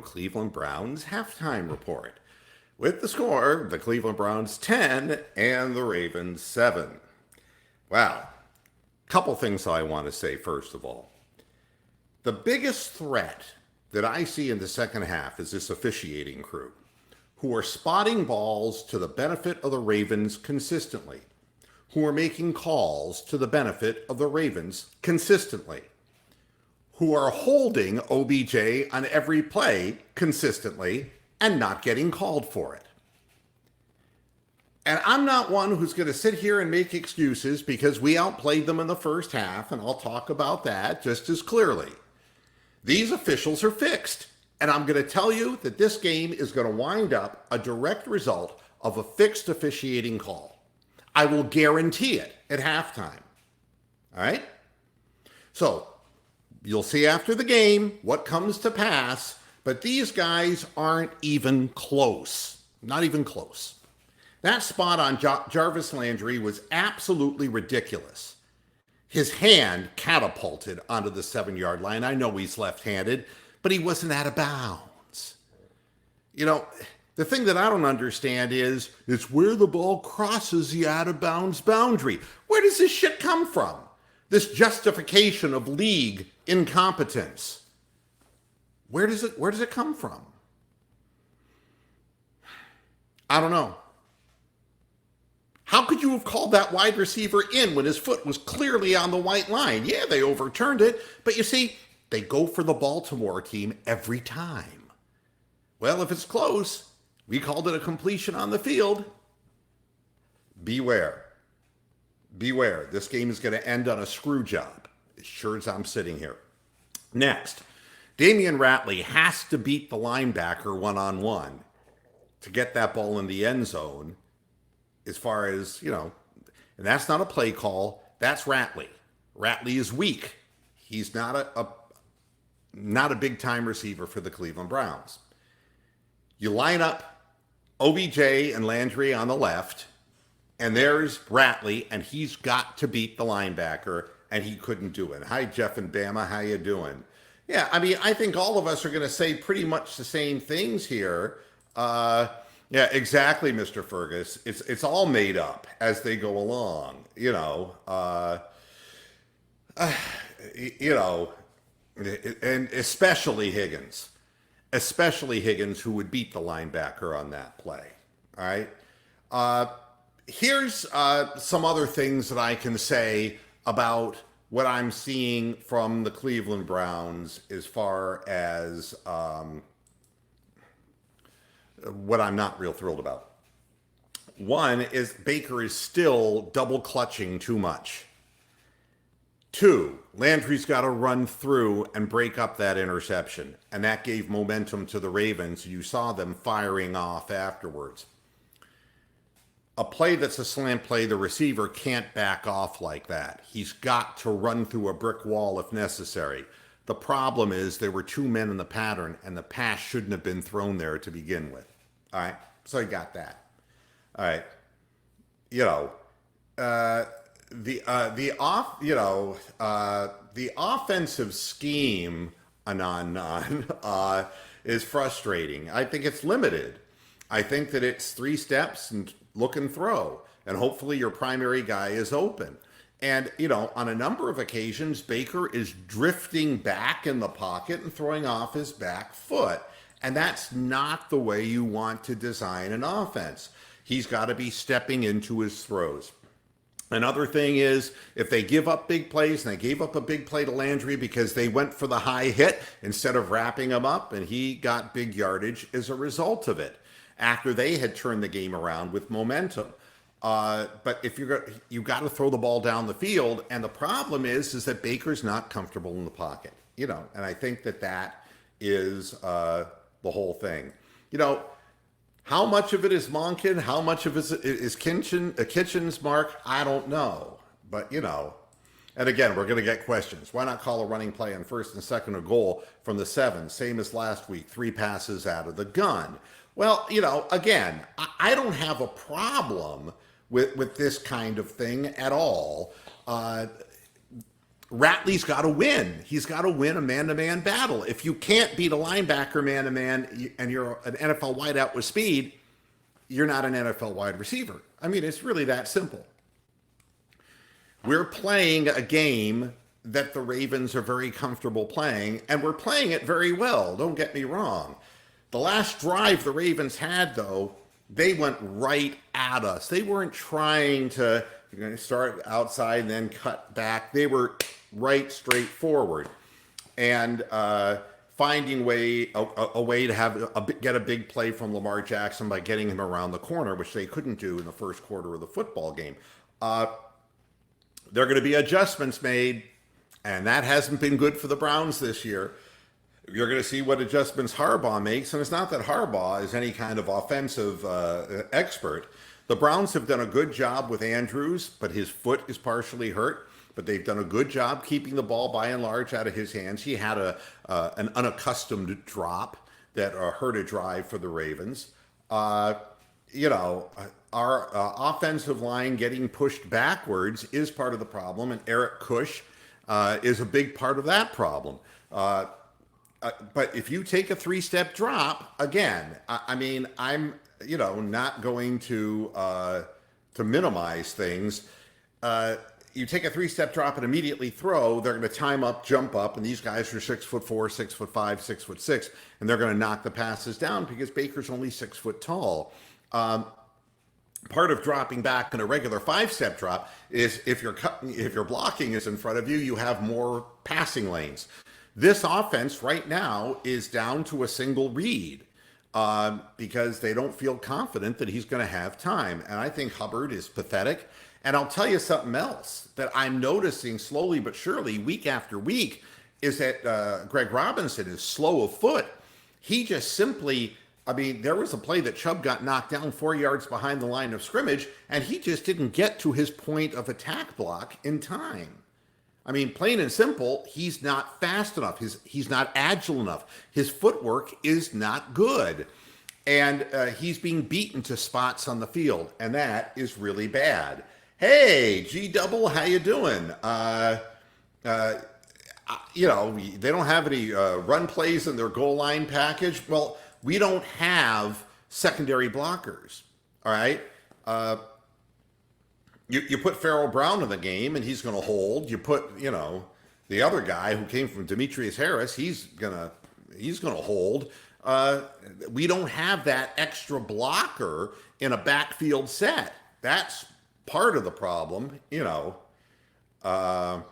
Cleveland Browns halftime report. With the score, the Cleveland Browns 10 and the Ravens 7. Wow. Couple things I want to say first of all. The biggest threat that I see in the second half is this officiating crew, who are spotting balls to the benefit of the Ravens consistently, who are making calls to the benefit of the Ravens consistently, who are holding OBJ on every play consistently and not getting called for it. And I'm not one who's going to sit here and make excuses because we outplayed them in the first half, and I'll talk about that just as clearly. These officials are fixed, and I'm going to tell you that this game is going to wind up a direct result of a fixed officiating call. I will guarantee it at halftime. All right? So, you'll see after the game what comes to pass, but these guys aren't even close. Not even close. That spot on Jarvis Landry was absolutely ridiculous. His hand catapulted onto the 7-yard line. I know he's left-handed, but he wasn't out of bounds. You know, the thing that I don't understand is it's where the ball crosses the out-of-bounds boundary. Where does this shit come from? This justification of league incompetence. Where does it come from? I don't know. How could you have called that wide receiver in when his foot was clearly on the white line? Yeah, they overturned it, but you see, they go for the Baltimore team every time. Well, if it's close, we called it a completion on the field. Beware. Beware. This game is going to end on a screw job, as sure as I'm sitting here. Next, Damian Ratley has to beat the linebacker one-on-one to get that ball in the end zone. As far as, and that's not a play call. That's Ratley. Ratley is weak. He's not a big time receiver for the Cleveland Browns. You line up OBJ and Landry on the left, and there's Ratley, and he's got to beat the linebacker, and he couldn't do it. Hi, Jeff and Bama. How you doing? Yeah, I mean, I think all of us are going to say pretty much the same things here. Yeah, exactly, Mr. Fergus. It's all made up as they go along, and especially Higgins, who would beat the linebacker on that play. All right. Here's some other things that I can say about what I'm seeing from the Cleveland Browns as far as what I'm not real thrilled about. One is Baker is still double clutching too much. 2, Landry's got to run through and break up that interception, and that gave momentum to the Ravens. You saw them firing off afterwards. A play that's a slant play, the receiver can't back off like that. He's got to run through a brick wall if necessary. The problem is there were 2 men in the pattern, and the pass shouldn't have been thrown there to begin with. All right, so you got that. All right, the offensive scheme, anon, is frustrating. I think it's limited. I think that it's 3 steps and look and throw, and hopefully your primary guy is open. And, on a number of occasions, Baker is drifting back in the pocket and throwing off his back foot. And that's not the way you want to design an offense. He's got to be stepping into his throws. Another thing is, if they give up big plays, and they gave up a big play to Landry because they went for the high hit instead of wrapping him up, and he got big yardage as a result of it, after they had turned the game around with momentum. But if you got to throw the ball down the field, and the problem is that Baker's not comfortable in the pocket, and I think that is the whole thing. How much of it is Monken? How much of it is Kitchen's mark? I don't know. But, and again, we're going to get questions. Why not call a running play on 1st and 2nd and goal from the 7? Same as last week, 3 passes out of the gun. Well, again, I don't have a problem with this kind of thing at all. Ratley's got to win. He's got to win a man-to-man battle. If you can't beat a linebacker man-to-man and you're an NFL wideout with speed, you're not an NFL wide receiver. I mean, it's really that simple. We're playing a game that the Ravens are very comfortable playing, and we're playing it very well. Don't get me wrong. The last drive the Ravens had, though, they went right at us. They weren't trying to start outside and then cut back. They were right straight forward, and finding a way to get a big play from Lamar Jackson by getting him around the corner, which they couldn't do in the first quarter of the football game. There are going to be adjustments made, and that hasn't been good for the Browns this year. You're going to see what adjustments Harbaugh makes, and it's not that Harbaugh is any kind of offensive expert. The Browns have done a good job with Andrews, but his foot is partially hurt. But they've done a good job keeping the ball by and large out of his hands. He had an unaccustomed drop that hurt a drive for the Ravens. Our offensive line getting pushed backwards is part of the problem, and Eric Kush is a big part of that problem. But if you take a three-step drop, again, I'm not going to minimize things. You take a three-step drop and immediately throw, they're going to time up, jump up, and these guys are 6'4", 6'5", 6'6", and they're going to knock the passes down because Baker's only 6 foot tall. Part of dropping back in a regular 5-step drop is if your blocking is in front of you, you have more passing lanes. This offense right now is down to a single read because they don't feel confident that he's going to have time. And I think Hubbard is pathetic. And I'll tell you something else that I'm noticing slowly but surely week after week is that Greg Robinson is slow of foot. He just simply, there was a play that Chubb got knocked down 4 yards behind the line of scrimmage, and he just didn't get to his point of attack block in time. Plain and simple, he's not fast enough. He's not agile enough. His footwork is not good. And he's being beaten to spots on the field, and that is really bad. Hey, G-Double, how you doing? They don't have any run plays in their goal line package. Well, we don't have secondary blockers, all right? You put Farrell Brown in the game, and he's going to hold. You put, the other guy who came from Demetrius Harris, he's going to hold. We don't have that extra blocker in a backfield set. That's part of the problem, Yeah,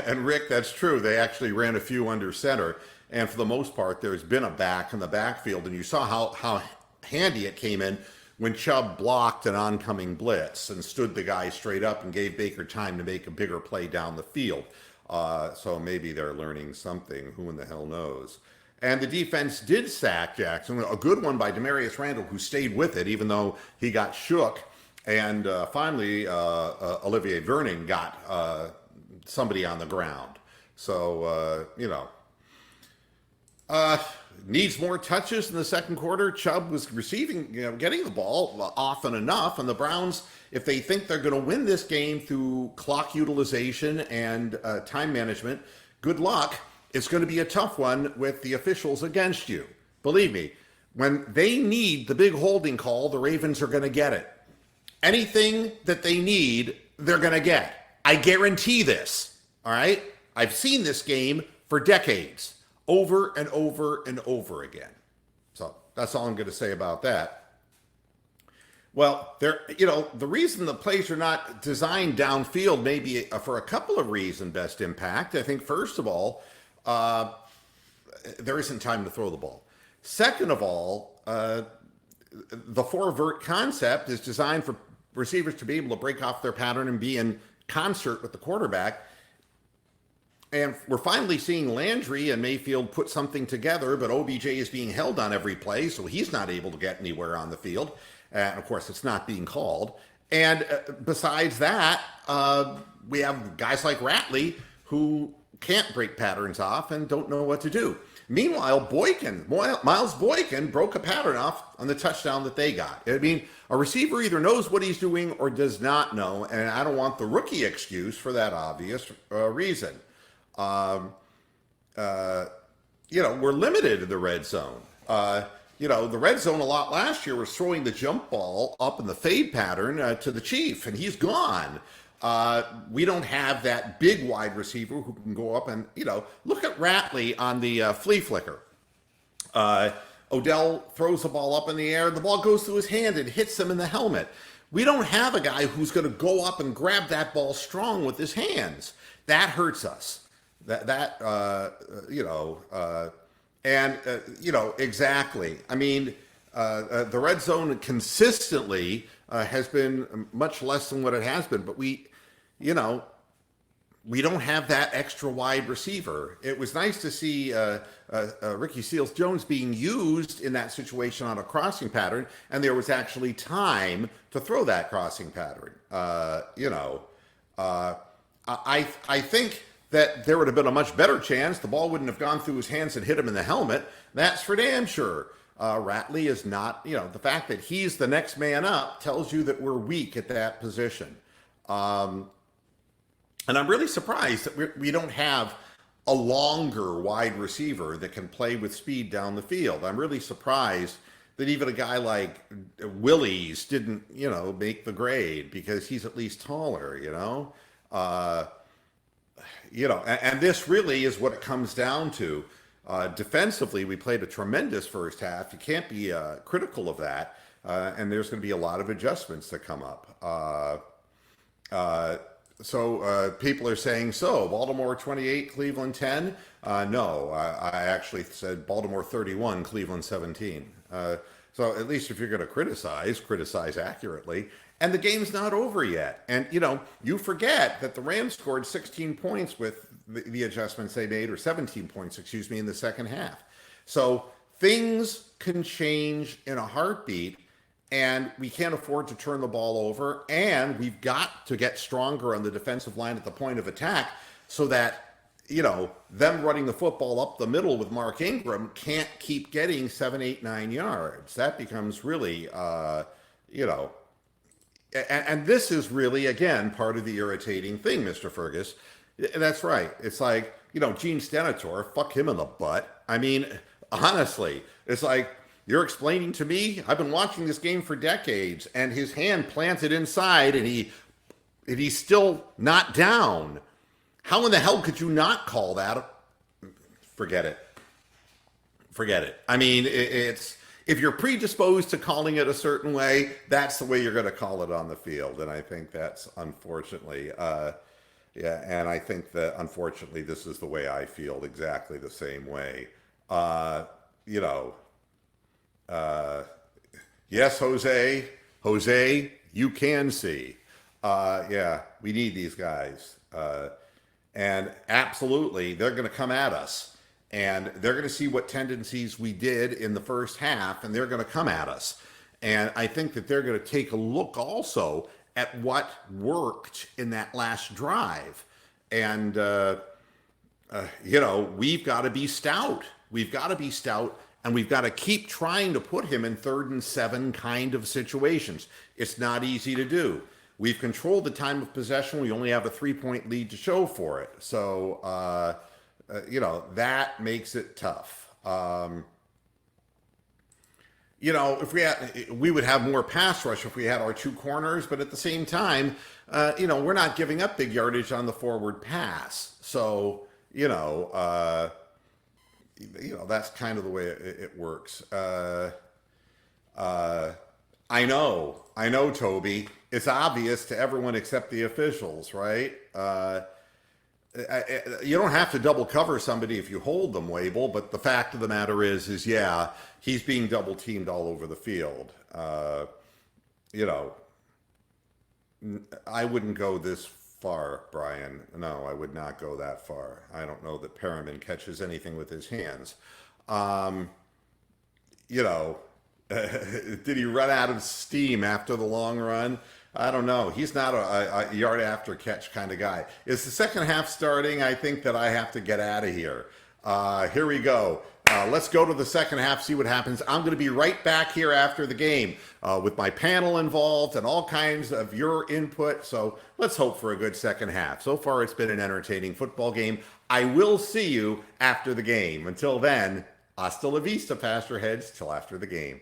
and Rick, that's true. They actually ran a few under center, and for the most part, there's been a back in the backfield, and you saw how handy it came in when Chubb blocked an oncoming blitz and stood the guy straight up and gave Baker time to make a bigger play down the field. So maybe they're learning something. Who in the hell knows? And the defense did sack Jackson. A good one by Demarius Randall, who stayed with it, even though he got shook. And finally, Olivier Vernon got somebody on the ground. So, needs more touches in the second quarter. Chubb was receiving, getting the ball often enough. And the Browns, if they think they're going to win this game through clock utilization and time management, good luck. It's going to be a tough one with the officials against you. Believe me, when they need the big holding call, the Ravens are going to get it. Anything that they need, they're going to get. I guarantee this, all right? I've seen this game for decades, over and over and over again. So that's all I'm going to say about that. Well, the reason the plays are not designed downfield may be for a couple of reasons, Best Impact. I think, first of all, there isn't time to throw the ball. Second of all, the four-vert concept is designed for receivers to be able to break off their pattern and be in concert with the quarterback. And we're finally seeing Landry and Mayfield put something together, but OBJ is being held on every play, so he's not able to get anywhere on the field. And of course, it's not being called. And besides that, we have guys like Ratley who can't break patterns off and don't know what to do. Meanwhile, Miles Boykin broke a pattern off on the touchdown that they got. I mean, a receiver either knows what he's doing or does not know, and I don't want the rookie excuse for that obvious reason. We're limited in the red zone. The red zone a lot last year was throwing the jump ball up in the fade pattern to the Chief, and he's gone. We don't have that big wide receiver who can go up and, look at Ratley on the flea flicker. Odell throws the ball up in the air, the ball goes through his hand and hits him in the helmet. We don't have a guy who's going to go up and grab that ball strong with his hands. That hurts us. Exactly. I mean, the red zone consistently has been much less than what it has been, but we don't have that extra wide receiver. It was nice to see Ricky Seals-Jones being used in that situation on a crossing pattern, and there was actually time to throw that crossing pattern. I think that there would have been a much better chance the ball wouldn't have gone through his hands and hit him in the helmet. That's for damn sure. Ratley is not, the fact that he's the next man up tells you that we're weak at that position. And I'm really surprised that we don't have a longer wide receiver that can play with speed down the field. I'm really surprised that even a guy like Willies didn't, make the grade because he's at least taller, and this really is what it comes down to. Defensively, we played a tremendous first half. You can't be critical of that. And there's going to be a lot of adjustments that come up. So people are saying, Baltimore 28, Cleveland 10? No, I actually said Baltimore 31, Cleveland 17. So at least if you're going to criticize accurately. And the game's not over yet. And, you forget that the Rams scored 16 points with the adjustments they made, or 17 points, in the second half. So things can change in a heartbeat, and we can't afford to turn the ball over. And we've got to get stronger on the defensive line at the point of attack so that, them running the football up the middle with Mark Ingram can't keep getting 7, 8, 9 yards. That becomes really, and this is really, again, part of the irritating thing, Mr. Fergus. That's right. It's like, Gene Stenator, fuck him in the butt. I mean, honestly, it's like, you're explaining to me, I've been watching this game for decades, and his hand planted inside, and he's still not down. How in the hell could you not call that? Forget it. I mean, it's if you're predisposed to calling it a certain way, that's the way you're going to call it on the field. And I think that's unfortunately, and I think that unfortunately this is the way I feel, exactly the same way. Yes, Jose, you can see. We need these guys. And absolutely, they're going to come at us. And they're going to see what tendencies we did in the first half, and they're going to come at us. And I think that they're going to take a look also at what worked in that last drive. And, we've got to be stout. And we've got to keep trying to put him in 3rd and 7 kind of situations. It's not easy to do. We've controlled the time of possession. We only have a 3-point lead to show for it. So, that makes it tough. If we would have more pass rush if we had our 2 corners, but at the same time, we're not giving up big yardage on the forward pass. So, that's kind of the way it works. I know, Toby. It's obvious to everyone except the officials, right? You don't have to double cover somebody if you hold them, Wable, but the fact of the matter is he's being double teamed all over the field. I wouldn't go this far, Brian. No, I would not go that far. I don't know that Perriman catches anything with his hands. Did he run out of steam after the long run? I don't know. He's not a yard after catch kind of guy. Is the second half starting? I think that I have to get out of here. Here we go. Let's go to the second half, see what happens. I'm going to be right back here after the game with my panel involved and all kinds of your input. So let's hope for a good second half. So far, it's been an entertaining football game. I will see you after the game. Until then, hasta la vista, Pastor Heads, till after the game.